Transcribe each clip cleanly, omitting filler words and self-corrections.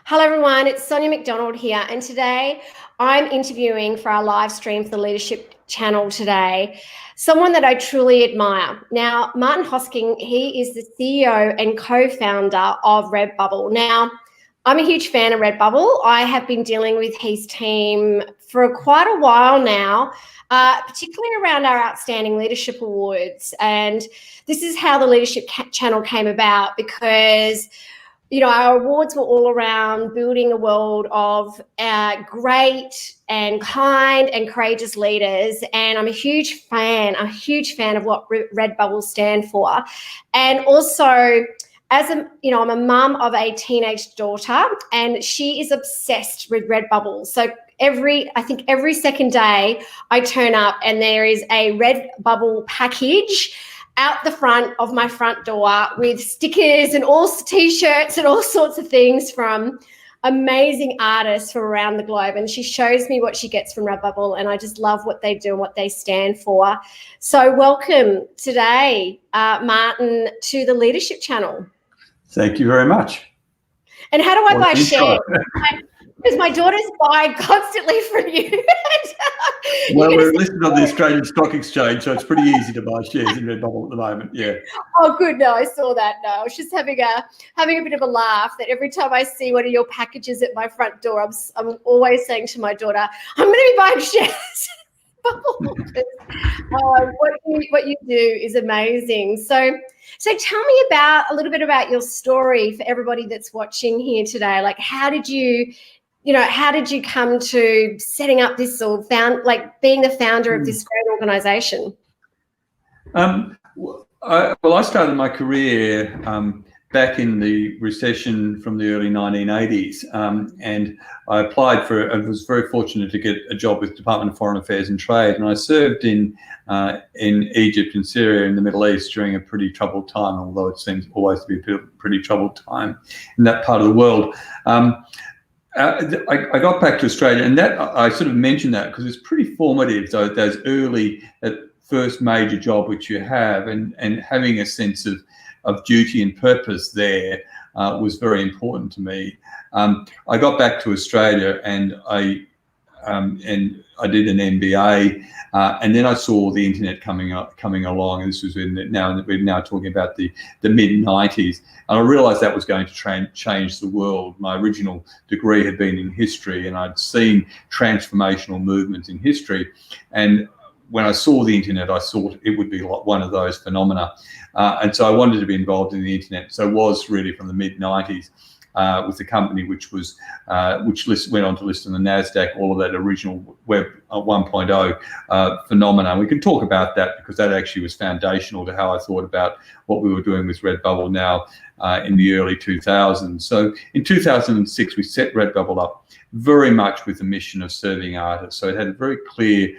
Hello everyone, it's Sonia McDonald here, and today I'm interviewing for our live stream for the Leadership Channel today someone that I truly admire. Now, Martin Hosking, he is the CEO and co-founder of Redbubble. Now, I'm a huge fan of Redbubble. I have been dealing with his team for quite a while now, particularly around our Outstanding Leadership Awards. And this is how the Leadership Channel came about, because our awards were all around building a world of great and kind and courageous leaders. And I'm a huge fan of what Redbubble stand for. And also, I'm a mum of a teenage daughter, and she is obsessed with Redbubble. So I think every second day I turn up and there is a Redbubble package out the front of my front door with stickers and all T-shirts and all sorts of things from amazing artists from around the globe. And she shows me what she gets from Redbubble, and I just love what they do and what they stand for. So welcome today, Martin, to the Leadership Channel. Thank you very much. And how do I buy shares? Because my daughter's buying constantly from you. Well, we're listed on the Australian Stock Exchange, so it's pretty easy to buy shares in Redbubble at the moment. Yeah. Oh, good. No, I saw that. No, I was just having a bit of a laugh that every time I see one of your packages at my front door, I'm always saying to my daughter, I'm going to be buying shares. What you do is amazing. So tell me a little bit about your story for everybody that's watching here today. Like, how did you come to setting up this, or being the founder of this great organization? I started my career back in the recession from the early 1980s, and I applied I was very fortunate to get a job with Department of Foreign Affairs and Trade, and I served in Egypt and Syria in the Middle East during a pretty troubled time, although it seems always to be a pretty troubled time in that part of the world. I got back to Australia, and that I sort of mentioned that because it's pretty formative, those early, that first major job which you have, and having a sense of duty and purpose there was very important to me. I got back to Australia, and I did an MBA, and then I saw the internet coming along. And this was we're now talking about the mid-90s, and I realised that was going to change the world. My original degree had been in history, and I'd seen transformational movements in history, and when I saw the internet, I thought it would be like one of those phenomena, and so I wanted to be involved in the internet. So it was really from the mid-90s. With the company which went on to list on the NASDAQ, all of that original Web 1.0 phenomena. We can talk about that because that actually was foundational to how I thought about what we were doing with Redbubble now in the early 2000s. So in 2006, we set Redbubble up very much with the mission of serving artists. So it had a very clear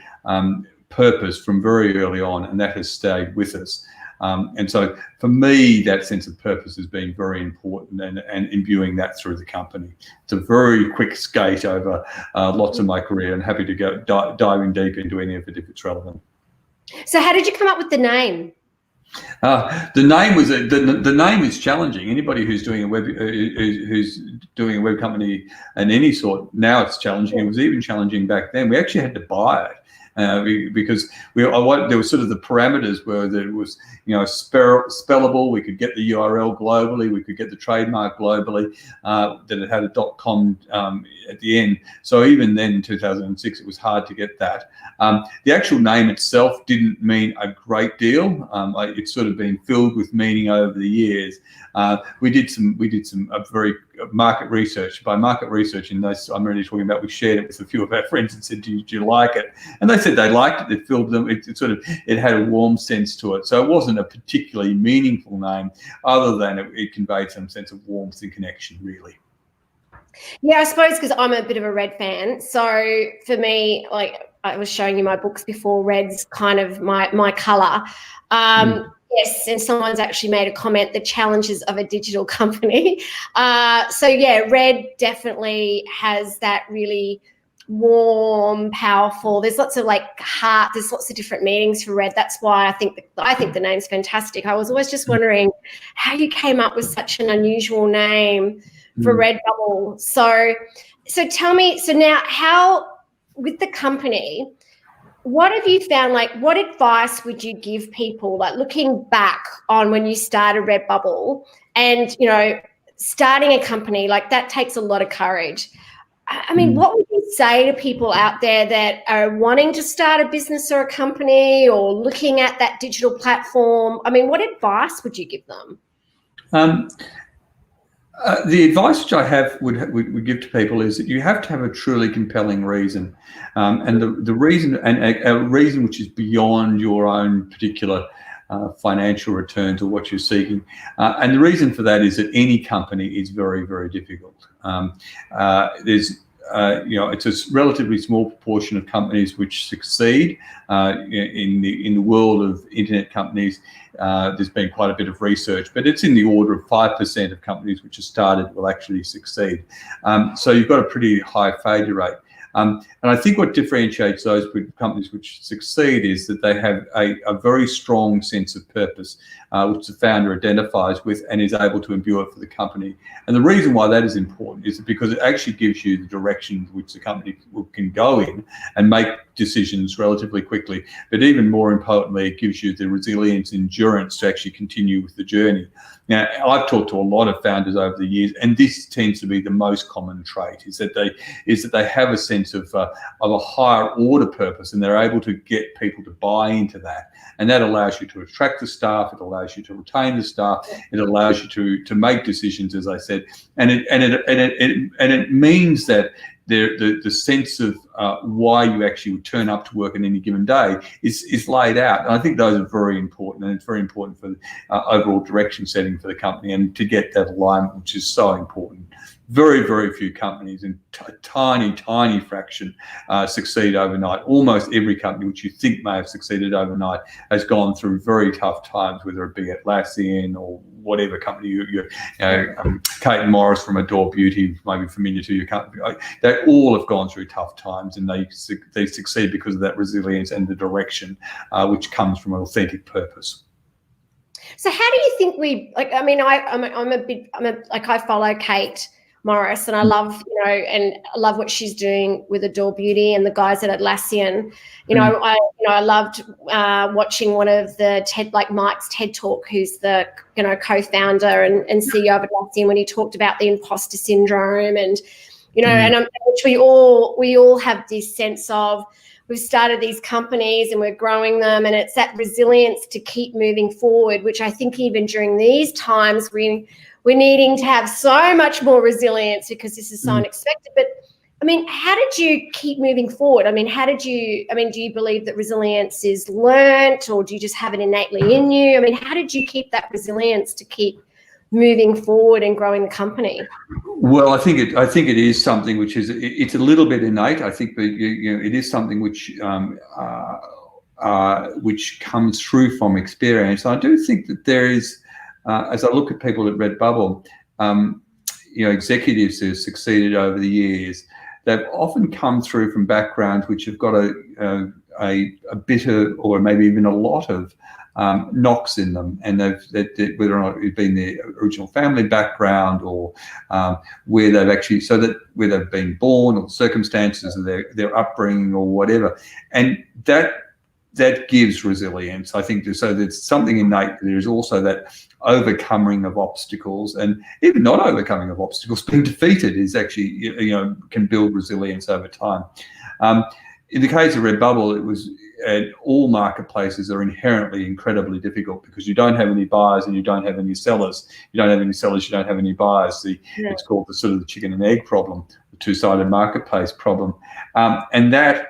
purpose from very early on, and that has stayed with us. And so for me, that sense of purpose has been very important, and imbuing that through the company. It's a very quick skate over lots of my career, and happy to go diving deep into any of it if it's relevant. So how did you come up with the name? The name is challenging. Anybody who's doing a web company in any sort, now it's challenging. It was even challenging back then. We actually had to buy it. Because there were sort of the parameters where that it was, spellable. We could get the URL globally. We could get the trademark globally. That it had a .com at the end. So even then, in 2006, it was hard to get that. The actual name itself didn't mean a great deal. It's sort of been filled with meaning over the years. We did some very market research. By market research, in those I'm really talking about, we shared it with a few of our friends and said, "Do you like it?" And they said they liked it. It filled them. It had a warm sense to it. So it wasn't a particularly meaningful name, other than it conveyed some sense of warmth and connection, really. Yeah, I suppose because I'm a bit of a Red fan. So for me, like I was showing you my books before, red's kind of my colour. Yes, and someone's actually made a comment, the challenges of a digital company. So yeah, red definitely has that really warm, powerful. There's lots of heart. There's lots of different meanings for red. That's why I think the name's fantastic. I was always just wondering how you came up with such an unusual name for Redbubble. So tell me, so now how, with the company, what have you found, like what advice would you give people, like looking back on when you started Redbubble and, you know, starting a company, like that takes a lot of courage. I mean, what would you say to people out there that are wanting to start a business or a company or looking at that digital platform? I mean, what advice would you give them? The advice which I would give to people is that you have to have a truly compelling reason, and the reason, and a reason which is beyond your own particular financial returns or what you're seeking. And the reason for that is that any company is very, very difficult. There's you know, it's a relatively small proportion of companies which succeed. In the world of internet companies, there's been quite a bit of research, but it's in the order of 5% of companies which are started will actually succeed. So you've got a pretty high failure rate. And I think what differentiates those companies which succeed is that they have a very strong sense of purpose, which the founder identifies with and is able to imbue it for the company. And the reason why that is important is because it actually gives you the direction which the company can go in and make decisions relatively quickly. But even more importantly, it gives you the resilience, endurance to actually continue with the journey. Now, I've talked to a lot of founders over the years, and this tends to be the most common trait: is that they have a sense of a higher order purpose, and they're able to get people to buy into that. And that allows you to attract the staff. It allows you to retain the staff. It allows you to make decisions, as I said, and it means that the sense of why you actually would turn up to work on any given day is laid out. And I think those are very important, and it's very important for overall direction setting for the company and to get that alignment, which is so important. Very, very few companies, and a tiny fraction succeed overnight. Almost every company which you think may have succeeded overnight has gone through very tough times, whether it be Atlassian or whatever company Kate Morris from Adore Beauty may be familiar to your company. They all have gone through tough times, and they succeed because of that resilience and the direction which comes from an authentic purpose. So how do you think I mean, I follow Kate Morris, and I love, you know, and I love what she's doing with Adore Beauty and the guys at Atlassian. I loved watching one of the Mike's TED Talk, who's the, you know, co-founder and CEO of Atlassian, when he talked about the imposter syndrome, and, you know, and which we all have this sense of, we've started these companies and we're growing them, and it's that resilience to keep moving forward, which I think even during these times we're needing to have so much more resilience because this is so unexpected. But I mean, how did you keep moving forward? I mean, do you believe that resilience is learnt, or do you just have it innately in you? I mean, how did you keep that resilience to keep moving forward and growing the company? Well, I think it is something which it's a little bit innate. I think that it is something which comes through from experience. I do think that there is, as I look at people at Redbubble, executives who have succeeded over the years, they've often come through from backgrounds which have got a bit of, or maybe even a lot of, knocks in them, and whether or not it's been their original family background, or where they've actually, where they've been born, or circumstances of their upbringing, or whatever, and that gives resilience. I think so. There's something innate. There's also that overcoming of obstacles, and even not overcoming of obstacles, being defeated is actually, can build resilience over time. In the case of Redbubble, it was, all marketplaces are inherently incredibly difficult because you don't have any buyers and you don't have any sellers. You don't have any sellers, you don't have any buyers. It's called the sort of the chicken and egg problem, the two-sided marketplace problem. And that,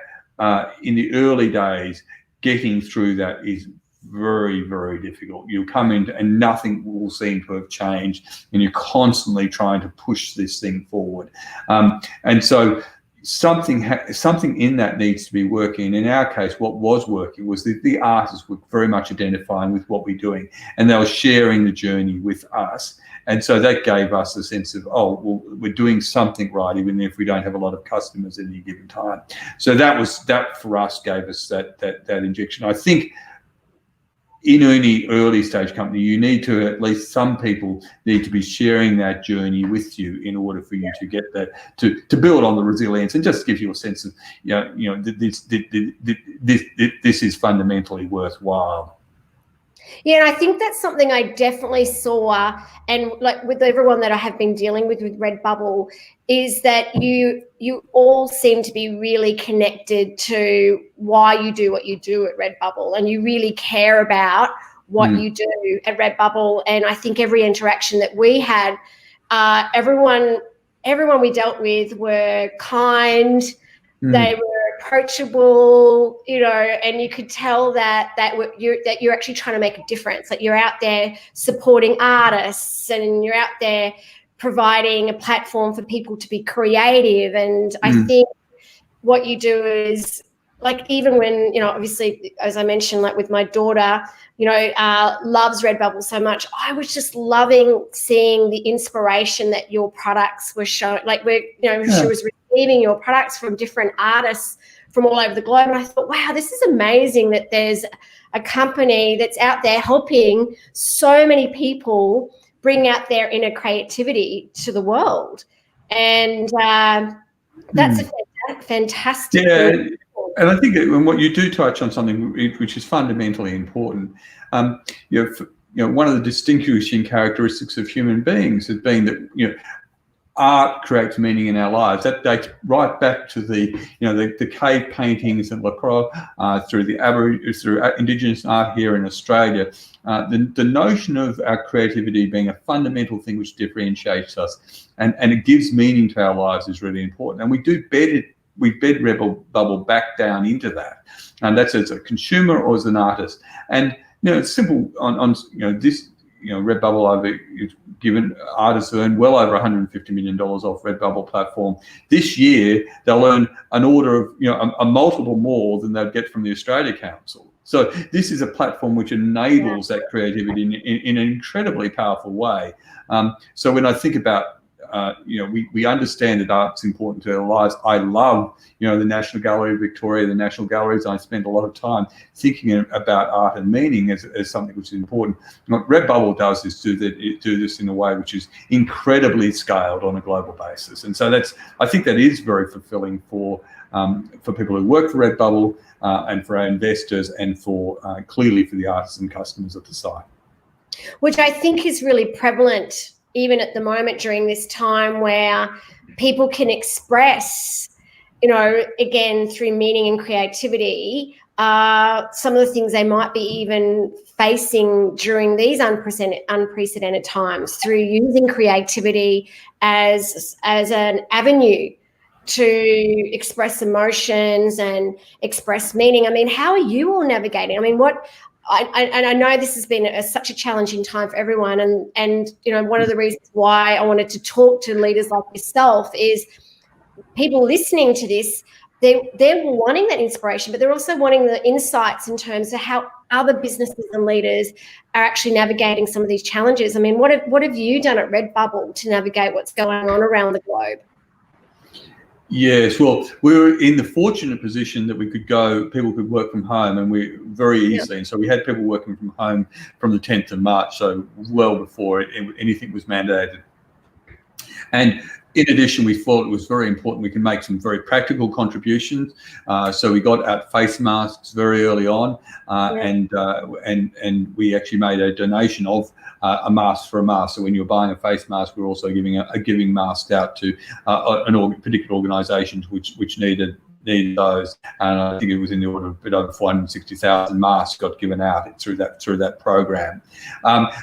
in the early days, getting through that is very, very difficult. You'll come in and nothing will seem to have changed, and you're constantly trying to push this thing forward. And so something in that needs to be working. In our case, what was working was the artists were very much identifying with what we're doing, and they were sharing the journey with us. And so that gave us a sense of, oh, well, we're doing something right, even if we don't have a lot of customers at any given time. So that for us gave us that injection. I think in any early stage company, you need to, at least some people need to be sharing that journey with you in order for you to get that, to build on the resilience, and just give you a sense of, this is fundamentally worthwhile. Yeah, and I think that's something I definitely saw, and like with everyone that I have been dealing with Redbubble, is that you all seem to be really connected to why you do what you do at Redbubble, and you really care about what you do at Redbubble. And I think every interaction that we had, everyone we dealt with were kind. They were approachable, and you could tell that you're actually trying to make a difference. Like, you're out there supporting artists, and you're out there providing a platform for people to be creative. And I think what you do is, like, even when, obviously, as I mentioned, like with my daughter, loves Redbubble so much, I was just loving seeing the inspiration that your products were showing. Like, she was receiving your products from different artists from all over the globe. And I thought, wow, this is amazing that there's a company that's out there helping so many people bring out their inner creativity to the world. And that's a fantastic. Yeah. And I think that when what you do touch on something which is fundamentally important, one of the distinguishing characteristics of human beings has been that, art creates meaning in our lives. That dates right back to the cave paintings and Lacroix, through Indigenous art here in Australia. The notion of our creativity being a fundamental thing which differentiates us and it gives meaning to our lives is really important. And we bed Redbubble back down into that, and that's as a consumer or as an artist. And it's simple on this. Redbubble, I've given artists earn well over $150 million off Redbubble platform. This year, they'll earn an order of, a multiple more than they'll get from the Australia Council. So this is a platform which enables that creativity in an incredibly powerful way. So when I think about, we understand that art's important to our lives. I love, the National Gallery of Victoria, the National Galleries. I spend a lot of time thinking about art and meaning as something which is important. What Redbubble does is do this in a way which is incredibly scaled on a global basis. And so I think that is very fulfilling for people who work for Redbubble, and for our investors, and clearly for the artists and customers of the site. Which I think is really prevalent even at the moment during this time, where people can express, again, through meaning and creativity, some of the things they might be even facing during these unprecedented times, through using creativity as an avenue to express emotions and express meaning. I mean, how are you all navigating? I mean, I know this has been such a challenging time for everyone, and one of the reasons why I wanted to talk to leaders like yourself is people listening to this, they're wanting that inspiration, but they're also wanting the insights in terms of how other businesses and leaders are actually navigating some of these challenges. I mean, what have you done at Redbubble to navigate what's going on around the globe? Yes, well, we were in the fortunate position that people could work from home, and we very easily. And so we had people working from home from the 10th of March, so well before anything was mandated. And in addition, we thought it was very important we can make some very practical contributions. So we got out face masks very early on, and we actually made a donation of a mask for a mask. So when you're buying a face mask, we're also giving masks out to particular organisations which needed those. And I think it was in the order of a bit over 460,000 masks got given out through that program.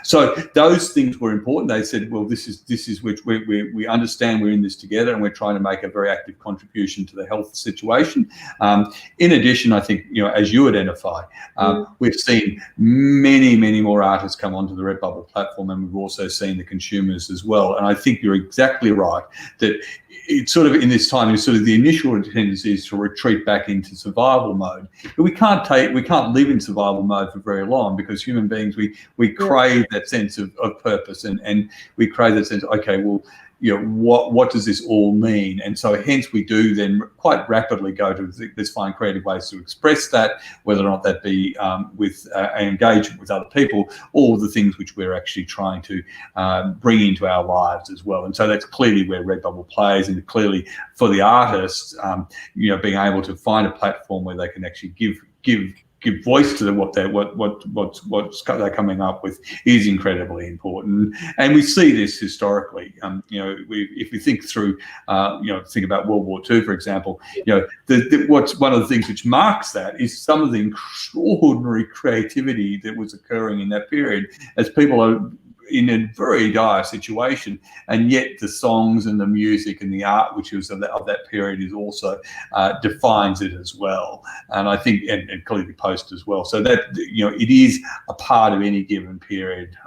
So those things were important. They said, well, this is which we understand we're in this together, and we're trying to make a very active contribution to the health situation. In addition, I think, as you identify, we've seen many more artists come onto the Redbubble platform, and we've also seen the consumers as well. And I think you're exactly right that it's sort of in this time, it's sort of the initial tendency is to retreat back into survival mode. But we can't live in survival mode for very long, because human beings, we crave that sense of purpose, and we crave that sense, okay, well, what does this all mean? And so hence we do then quite rapidly go to let's find creative ways to express that, whether or not that be with an engagement with other people, or the things which we're actually trying to bring into our lives as well. And so that's clearly where Redbubble plays, and clearly for the artists, being able to find a platform where they can actually give voice to what they're coming up with is incredibly important. And we see this historically. If we think through, think about World War II, for example. What's one of the things which marks that is some of the extraordinary creativity that was occurring in that period, as people are in a very dire situation, and yet the songs and the music and the art which was of that period is also defines it as well. And I think, and clearly post as well. So that it is a part of any given period.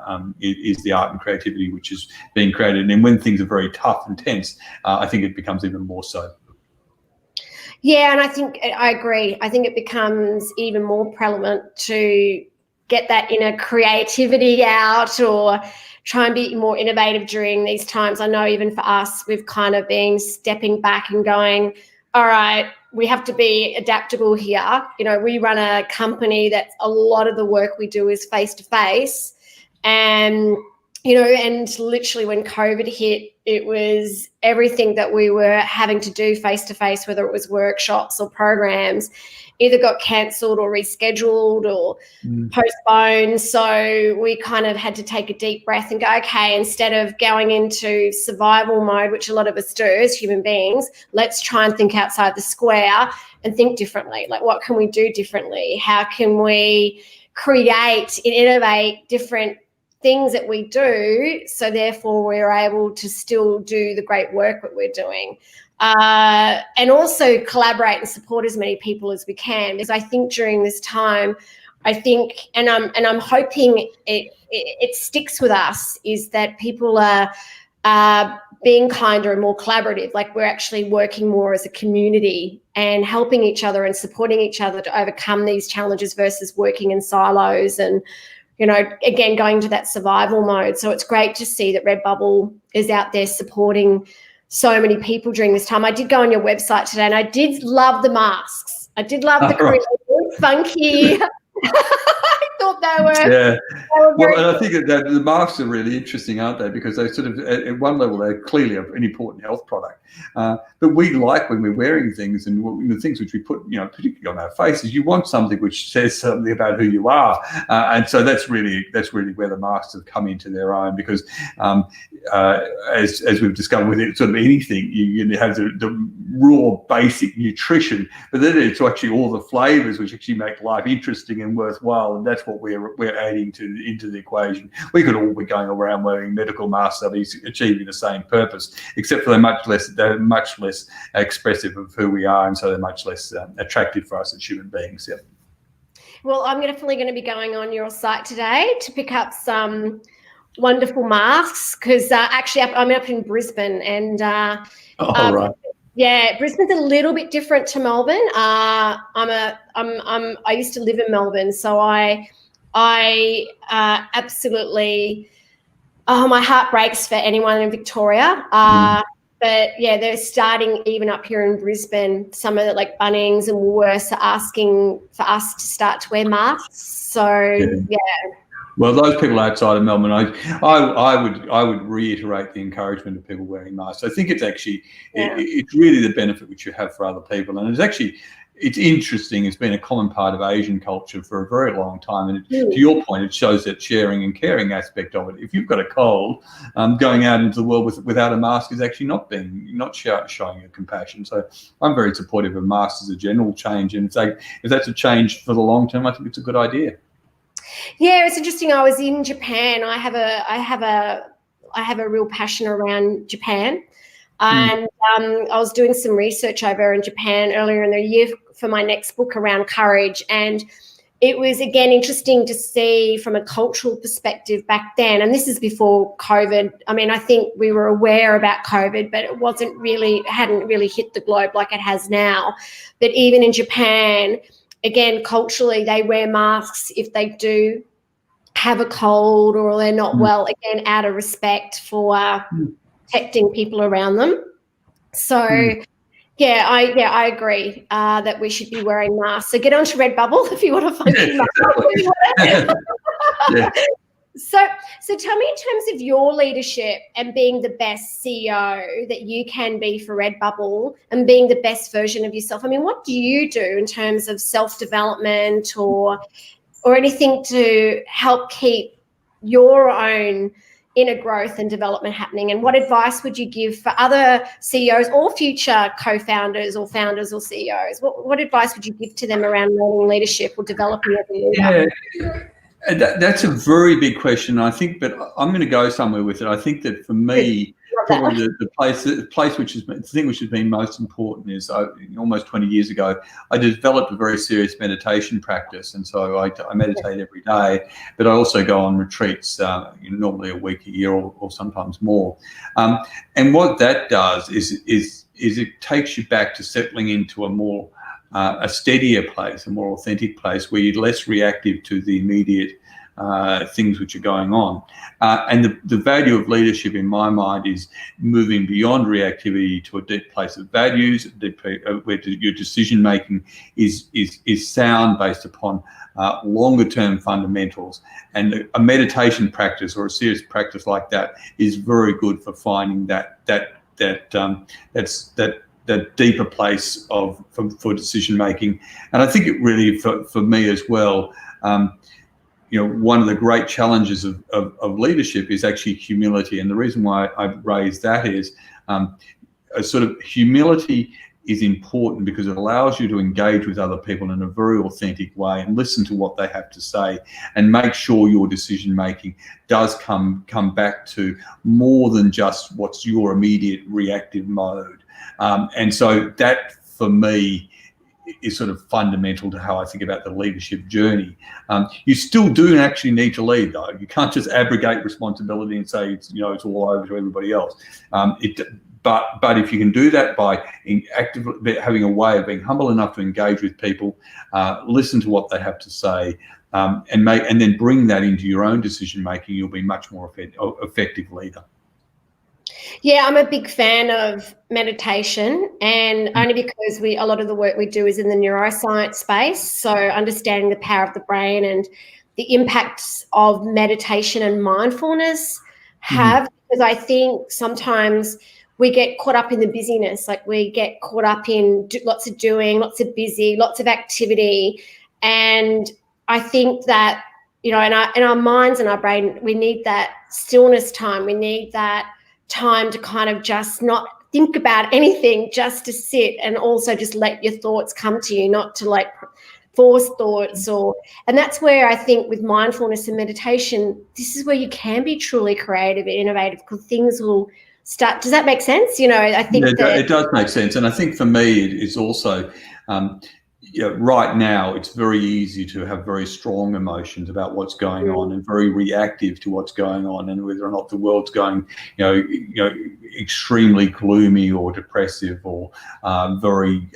It is the art and creativity which is being created, and when things are very tough and tense, I think it becomes even more so. Yeah, and I agree. I think it becomes even more prevalent to get that inner creativity out, or try and be more innovative during these times. I know even for us, we've kind of been stepping back and going, all right, we have to be adaptable here. We run a company that a lot of the work we do is face-to-face. And, and literally when COVID hit, it was everything that we were having to do face-to-face, whether it was workshops or programs, either got cancelled or rescheduled or postponed. So we kind of had to take a deep breath and go, okay, instead of going into survival mode, which a lot of us do as human beings, let's try and think outside the square and think differently. Like, what can we do differently? How can we create and innovate different things that we do, so therefore we're able to still do the great work that we're doing? And also collaborate and support as many people as we can, because I think during this time, and I'm hoping it sticks with us, is that people are being kinder and more collaborative. Like, we're actually working more as a community and helping each other and supporting each other to overcome these challenges versus working in silos and, again, going to that survival mode. So it's great to see that Redbubble is out there supporting so many people during this time. I did go on your website today, and I did love the masks. I did love the creative, funky. I thought they were. Yeah. Well, and I think that the masks are really interesting, aren't they? Because they sort of, at one level, they're clearly an important health product. But we like, when we're wearing things, and the things which we put, particularly on our faces, you want something which says something about who you are. And so that's really where the masks have come into their own, because as we've discovered with it, sort of anything, you have the raw basic nutrition, but then it's actually all the flavors which actually make life interesting and worthwhile, and that's what we're adding into the equation. We could all be going around wearing medical masks that is achieving the same purpose, except for they're much less expressive of who we are, and so they're much less attractive for us as human beings. Yeah. Well, I'm definitely going to be going on your site today to pick up some wonderful masks, because actually I'm up in Brisbane, and right. Yeah, Brisbane's a little bit different to Melbourne. I used to live in Melbourne, so I absolutely, my heart breaks for anyone in Victoria. But yeah, they're starting even up here in Brisbane. Some of the, like, Bunnings and Woolworths, are asking for us to start to wear masks. So yeah. Well, those people outside of Melbourne, I would reiterate the encouragement of people wearing masks. I think it's actually it's really the benefit which you have for other people, and it's interesting. It's been a common part of Asian culture for a very long time, and to your point, it shows that sharing and caring aspect of it. If you've got a cold, going out into the world without a mask is actually not showing your compassion. So I'm very supportive of masks as a general change, and if that's a change for the long term, I think it's a good idea. Yeah, it's interesting. I was in Japan. I have a real passion around Japan, and I was doing some research over in Japan earlier in the year for my next book around courage, and it was, again, interesting to see from a cultural perspective back then. And this is before COVID. I mean, I think we were aware about COVID, but it hadn't really hit the globe like it has now. But even in Japan, again, culturally, they wear masks if they do have a cold or they're not well, again, out of respect for protecting people around them. So, I agree that we should be wearing masks. So get onto Redbubble if you want to funky mask. Yeah. So tell me, in terms of your leadership and being the best CEO that you can be for Redbubble and being the best version of yourself, I mean, what do you do in terms of self-development or anything to help keep your own inner growth and development happening? And what advice would you give for other CEOs or future co-founders or founders or CEOs? What advice would you give to them around learning leadership or developing as a leader? Yeah. That's a very big question, I think, but I'm going to go somewhere with it. I think that for me, probably the place which has been, the thing which has been most important is almost 20 years ago, I developed a very serious meditation practice. And so I meditate every day, but I also go on retreats, normally a week a year or sometimes more. And what that does is it takes you back to settling into a steadier place, a more authentic place where you're less reactive to the immediate things which are going on. And the value of leadership in my mind is moving beyond reactivity to a deep place of values, where your decision making is sound based upon longer term fundamentals. And a meditation practice or a serious practice like that is very good for finding that deeper place for decision making. And I think it really, for me as well, one of the great challenges of leadership is actually humility. And the reason why I raise that is a sort of humility is important because it allows you to engage with other people in a very authentic way and listen to what they have to say and make sure your decision making does come back to more than just what's your immediate reactive mode. And so that, for me, is sort of fundamental to how I think about the leadership journey. You still do actually need to lead, though. You can't just abrogate responsibility and say it's all over to everybody else. But if you can do that by actively having a way of being humble enough to engage with people, listen to what they have to say, and then bring that into your own decision making, you'll be much more effective leader. Yeah, I'm a big fan of meditation, and only because a lot of the work we do is in the neuroscience space. So understanding the power of the brain and the impacts of meditation and mindfulness because I think sometimes we get caught up in the busyness, like we get caught up in lots of doing, lots of busy, lots of activity. And I think that, in our minds and our brain, we need that stillness time. We need that time to kind of just not think about anything, just to sit and also just let your thoughts come to you, not to like force thoughts. And that's where I think with mindfulness and meditation, this is where you can be truly creative and innovative, because things will start. Does that make sense? I think it does make sense. And I think for me, it's also right now, it's very easy to have very strong emotions about what's going on and very reactive to what's going on, and whether or not the world's going, extremely gloomy or depressive or very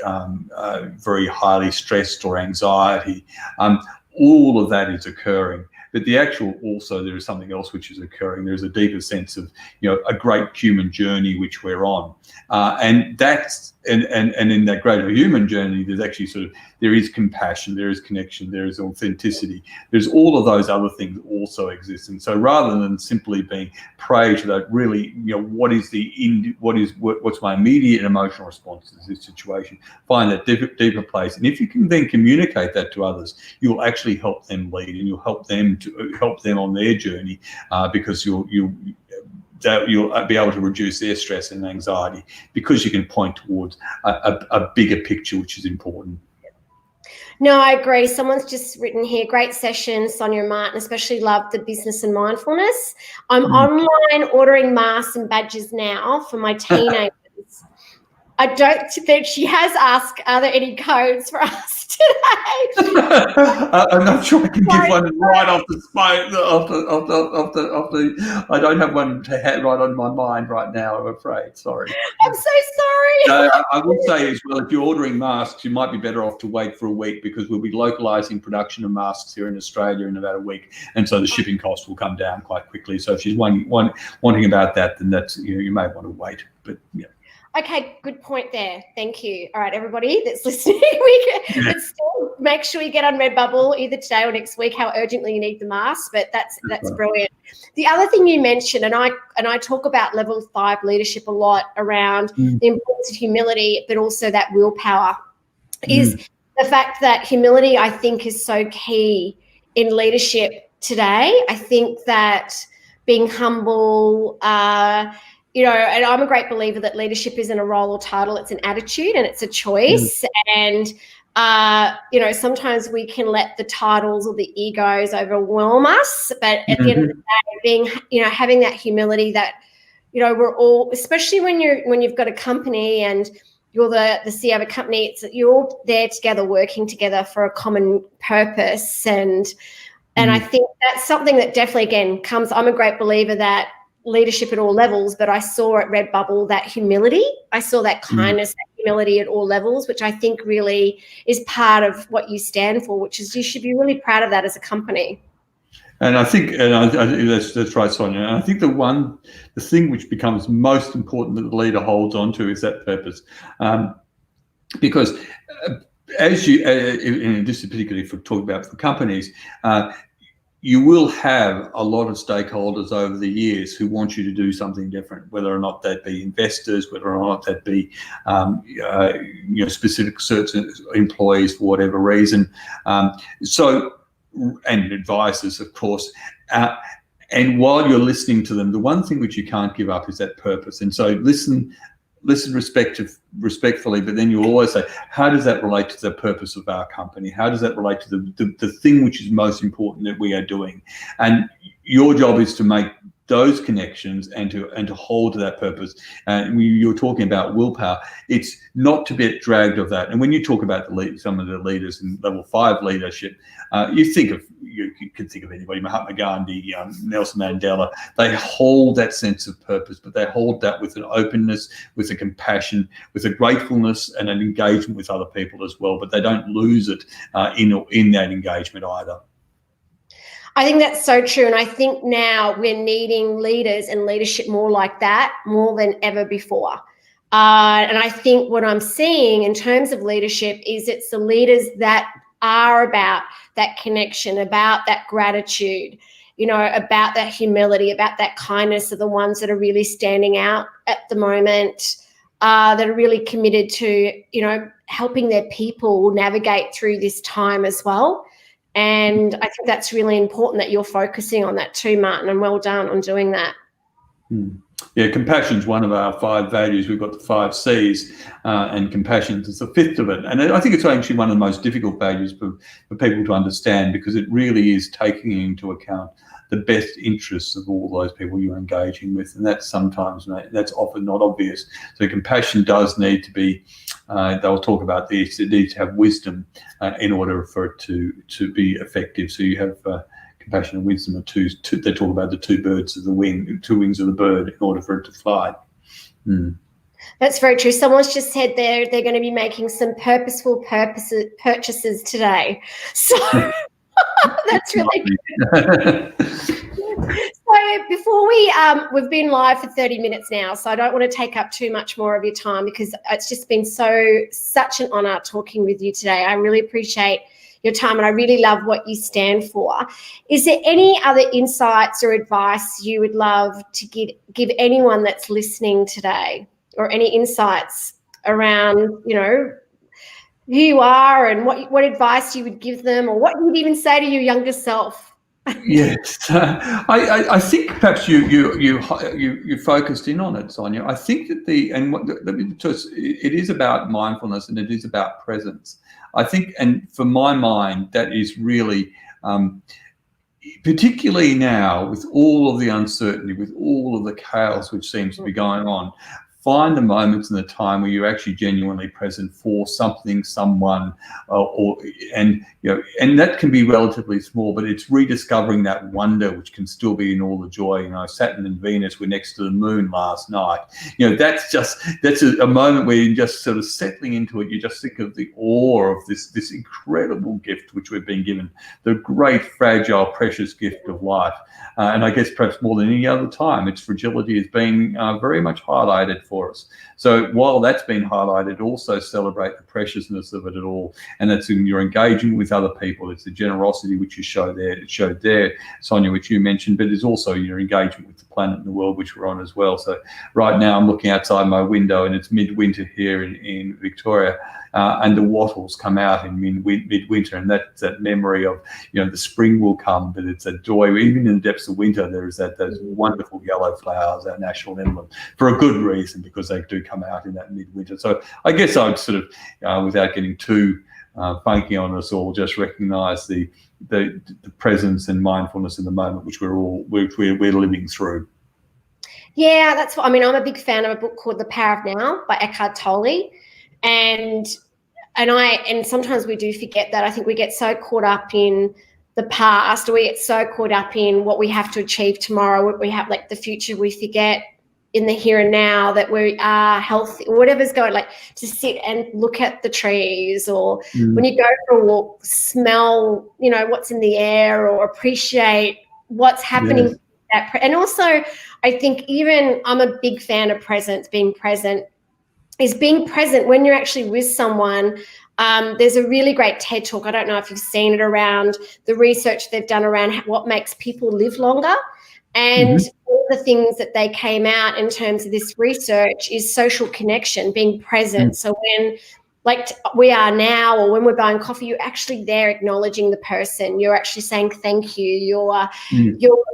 highly stressed or anxiety. All of that is occurring. But there is something else which is occurring. There's a deeper sense of, a great human journey which we're on, and that's and in that greater human journey, there's actually there is compassion, there is connection, there is authenticity. There's all of those other things also exist. And so rather than simply being prey to that, really, what's my immediate emotional response to this situation? Find that deeper place, and if you can then communicate that to others, you'll actually help them lead, and you'll help them on their journey, because you'll be able to reduce their stress and anxiety, because you can point towards a bigger picture, which is important. No, I agree. Someone's just written here, great session, Sonia and Martin, especially love the business and mindfulness. I'm online ordering masks and badges now for my teenagers. I don't think she has asked, are there any codes for us today? I'm not sure I can give one right off the spine. I don't have one to have right on my mind right now, I'm afraid. Sorry. I'm so sorry. No, I would say as well, if you're ordering masks, you might be better off to wait for a week, because we'll be localising production of masks here in Australia in about a week, and so the shipping costs will come down quite quickly. So if she's wanting about that, then that's, you may want to wait. But yeah. Okay, good point there. Thank you. All right, everybody that's listening, but still make sure you get on Redbubble either today or next week, how urgently you need the mask. But that's right. Brilliant. The other thing you mentioned, and I talk about level 5 leadership a lot around the importance of humility, but also that willpower, is the fact that humility, I think, is so key in leadership today. I think that being humble, and I'm a great believer that leadership isn't a role or title, it's an attitude and it's a choice. And, sometimes we can let the titles or the egos overwhelm us. But at the end of the day, having that humility that, we're all, especially when you've got a company and you're the CEO of a company, you're all there together, working together for a common purpose. And I think that's something that definitely, again, comes, I'm a great believer that leadership at all levels, but I saw at Redbubble that humility. I saw that kindness, that humility at all levels, which I think really is part of what you stand for, which is you should be really proud of that as a company. And I think, that's right, Sonia. And I think the thing which becomes most important that the leader holds on to is that purpose, because as you, and this is particularly for talking about for companies, you will have a lot of stakeholders over the years who want you to do something different, whether or not that be investors, whether or not that be specific certain employees for whatever reason. And advisors, of course. And while you're listening to them, the one thing which you can't give up is that purpose. And so listen respectfully, but then you always say, how does that relate to the purpose of our company? How does that relate to the thing which is most important that we are doing? And your job is to make those connections and to hold to that purpose. You're talking about willpower. It's not to get dragged of that. And when you talk about some of the leaders in level 5 leadership, you can think of anybody, Mahatma Gandhi, Nelson Mandela. They hold that sense of purpose, but they hold that with an openness, with a compassion, with a gratefulness and an engagement with other people as well. But they don't lose it in that engagement either. I think that's so true. And I think now we're needing leaders and leadership more like that, more than ever before. And I think what I'm seeing in terms of leadership is it's the leaders that are about that connection, about that gratitude, about that humility, about that kindness, are the ones that are really standing out at the moment, that are really committed to, helping their people navigate through this time as well. And I think that's really important that you're focusing on that too, Martin, and well done on doing that. Yeah, compassion is one of our 5 values. We've got the 5 C's, and compassion is the 5th of it. And I think it's actually one of the most difficult values for people to understand, because it really is taking into account the best interests of all those people you're engaging with. And that's often not obvious. So compassion does need to be, they'll talk about this, it needs to have wisdom in order for it to be effective. So you have compassion and wisdom are they talk about the 2 birds of the wing, 2 wings of the bird in order for it to fly. That's very true. Someone's just said they're going to be making some purposeful purchases today. So that's really good. So before we've been live for 30 minutes now, so I don't want to take up too much more of your time, because it's just been such an honor talking with you today. I really appreciate your time, and I really love what you stand for. Is there any other insights or advice you would love to give anyone that's listening today, or any insights around, who you are and what advice you would give them, or what you would even say to your younger self? Yes, I think perhaps you focused in on it, Sonia. I think that it is about mindfulness and it is about presence. I think, and for my mind, that is really, particularly now with all of the uncertainty, with all of the chaos which seems to be going on, find the moments and the time where you're actually genuinely present for something, someone, and that can be relatively small, but it's rediscovering that wonder, which can still be in all the joy. Saturn and Venus were next to the moon last night. That's a moment where you're just sort of settling into it. You just think of the awe of this incredible gift which we've been given, the great, fragile, precious gift of life. And I guess perhaps more than any other time, its fragility is being very much highlighted for us. So while that's been highlighted, also celebrate the preciousness of it at all. And that's in your engaging with other people. It's the generosity which you showed there, Sonia, which you mentioned, but it's also your engagement with the planet and the world which we're on as well. So right now I'm looking outside my window and it's midwinter here in Victoria. And the wattles come out in midwinter, and that's that memory of the spring will come, but it's a joy. Even in the depths of winter, there is those wonderful yellow flowers, our national emblem, for a good reason, because they do come out in that midwinter. So I guess I would sort of, without getting too funky on us all, just recognise the presence and mindfulness in the moment which we're living through. Yeah, that's what I mean. I'm a big fan of a book called The Power of Now by Eckhart Tolle. And sometimes we do forget that. I think we get so caught up in the past, or we get so caught up in what we have to achieve tomorrow, what we have, like the future. We forget in the here and now that we are healthy, or whatever's going, like to sit and look at the trees, or when you go for a walk, smell, what's in the air, or appreciate what's happening. Yes. And also, I think even I'm a big fan of presence, being present. Is being present when you're actually with someone. There's a really great TED Talk. I don't know if you've seen it, around the research they've done around what makes people live longer. And all the things that they came out in terms of this research is social connection, being present. So when, like we are now, or when we're buying coffee, you're actually there acknowledging the person. You're actually saying thank you. You're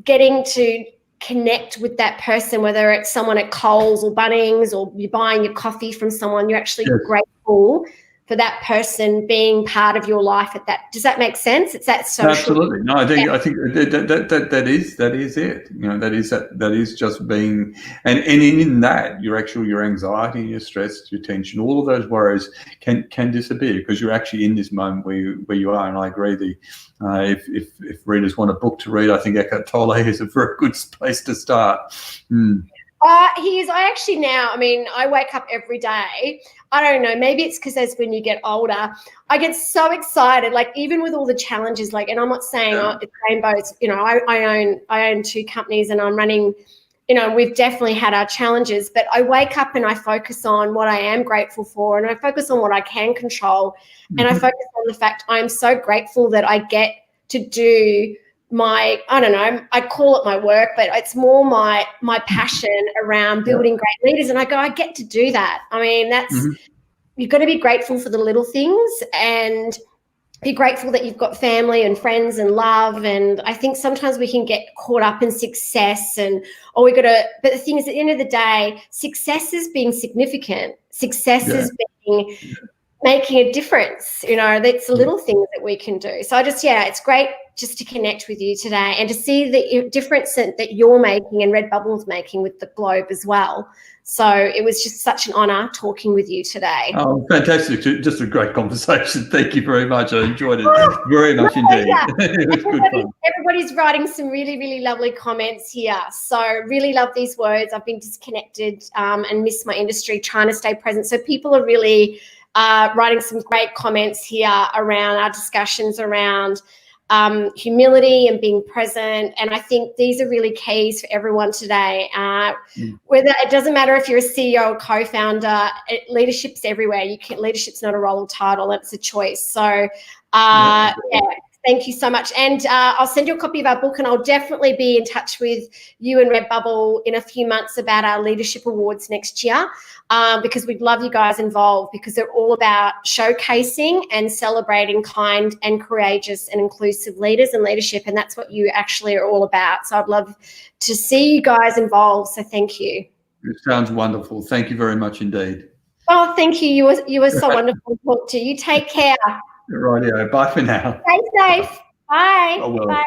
getting to connect with that person, whether it's someone at Coles or Bunnings, or you're buying your coffee from someone. You're actually grateful for that person being part of your life at that. Does that make sense? It's that social. Absolutely. No, I think that is it. That is just being, and in that your anxiety, your stress, your tension, all of those worries can disappear, because you're actually in this moment where you are. And I agree. If readers want a book to read, I think Eckhart Tolle is a very good place to start. He is. I wake up every day. I don't know, maybe it's because as when you get older, I get so excited, like even with all the challenges, like, and I'm not saying it's rainbows, I own 2 companies and I'm running, we've definitely had our challenges, but I wake up and I focus on what I am grateful for, and I focus on what I can control. And I focus on the fact I'm so grateful that I get to do my, I don't know, I call it my work, but it's more my passion around building great leaders. And I get to do that. I mean, that's, you've got to be grateful for the little things, and be grateful that you've got family and friends and love. And I think sometimes we can get caught up in success but the thing is, at the end of the day, success is being significant. Success is being making a difference. That's the little things that we can do. So it's great just to connect with you today and to see the difference that you're making and Redbubble's making with the globe as well. So it was just such an honour talking with you today. Oh, fantastic. Just a great conversation. Thank you very much. I enjoyed it very much indeed. It was good fun. Everybody's writing some really, really lovely comments here. So really love these words. I've been disconnected and missed my industry, trying to stay present. So people are really writing some great comments here around our discussions around humility and being present. And I think these are really keys for everyone today. Whether it doesn't matter if you're a CEO or co-founder, leadership's everywhere. Leadership's not a role or title, it's a choice. So thank you so much. And I'll send you a copy of our book, and I'll definitely be in touch with you and Redbubble in a few months about our leadership awards next year, because we'd love you guys involved, because they're all about showcasing and celebrating kind and courageous and inclusive leaders and leadership. And that's what you actually are all about. So I'd love to see you guys involved. So thank you. It sounds wonderful. Thank you very much indeed. Oh, thank you. You were so wonderful to talk to. You take care. Rightio. Bye for now. Stay safe. Bye. Oh, well. Bye.